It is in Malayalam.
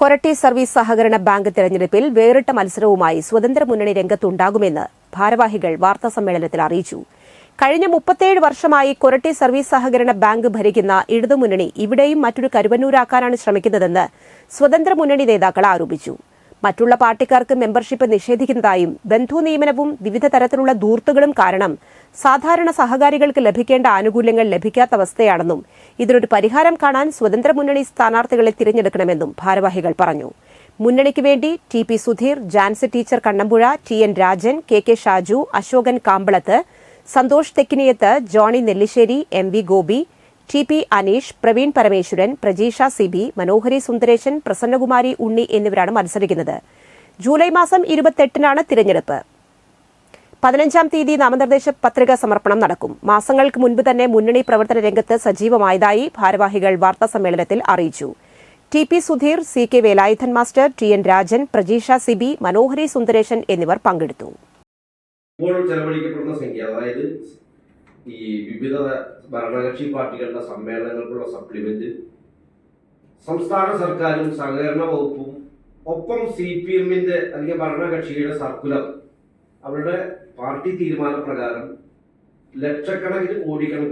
കൊരട്ടി സർവീസ് സഹകരണ ബാങ്ക് തെരഞ്ഞെടുപ്പിൽ വേറിട്ട മത്സരവുമായി സ്വതന്ത്ര മുന്നണി രംഗത്തുണ്ടാകുമെന്ന് ഭാരവാഹികൾ വാർത്താസമ്മേളനത്തിൽ അറിയിച്ചു. കഴിഞ്ഞ 37 വർഷമായി കൊരട്ടി സർവീസ് സഹകരണ ബാങ്ക് ഭരിക്കുന്ന ഇടതുമുന്നണി ഇവിടെയും മറ്റൊരു കരുവന്നൂരാക്കാനാണ് ശ്രമിക്കുന്നതെന്ന് സ്വതന്ത്ര മുന്നണി നേതാക്കൾ ആരോപിച്ചു. മറ്റുള്ള പാർട്ടിക്കാർക്ക് മെമ്പർഷിപ്പ് നിഷേധിക്കുന്നതായും ബന്ധു നിയമനവും വിവിധ തരത്തിലുള്ള ധൂർത്തുകളും കാരണം സാധാരണ സഹകാരികൾക്ക് ലഭിക്കേണ്ട ആനുകൂല്യങ്ങൾ ലഭിക്കാത്ത അവസ്ഥയാണെന്നും ഇതിനൊരു പരിഹാരം കാണാൻ സ്വതന്ത്ര മുന്നണി സ്ഥാനാർത്ഥികളെ തിരഞ്ഞെടുക്കണമെന്നും ഭാരവാഹികൾ പറഞ്ഞു. മുന്നണിക്ക് വേണ്ടി T P Sudheer, Jancy teacher Kannampuzha, T N Rajan, K K Shaju, Ashokan Kampalath, Santhosh Thekkiniyath, Johnny Nellissery, M V Gopi, T P Aneesh, Praveen Parameswaran, Prajeesha Sibi, Manohari Sundaresan, Prasannakumari Unni എന്നിവരാണ് മത്സരിക്കുന്നത്. ജൂലൈ മാസം 28-നാണ് തിരഞ്ഞെടുപ്പ്. 15-ാം തീയതി നാമനിർദ്ദേശ പത്രിക സമർപ്പണം നടക്കും. മാസങ്ങൾക്ക് മുൻപ് തന്നെ മുന്നണി പ്രവർത്തന രംഗത്ത് സജീവമായതായി ഭാരവാഹികൾ വാർത്താസമ്മേളനത്തിൽ അറിയിച്ചു. T P Sudheer, C K Velayudhan master, T N Rajan, Prajeesha Sibi, Manohari Sundaresan എന്നിവർ പങ്കെടുത്തു. ഇപ്പോൾ ചെലവഴിക്കപ്പെടുന്ന സംഖ്യ, അതായത് ഈ വിവിധ ഭരണകക്ഷി പാർട്ടികളുടെ സമ്മേളനങ്ങൾക്കുള്ള സപ്ലിമെന്റ് സംസ്ഥാന സർക്കാരും സഹകരണ വകുപ്പും ഒപ്പം CPM-ന്റെ അല്ലെങ്കിൽ ഭരണകക്ഷിയുടെ സർക്കുലർ അവരുടെ പാർട്ടി തീരുമാനപ്രകാരം ലക്ഷക്കണക്കിന് കോടിക്കണക്കിന്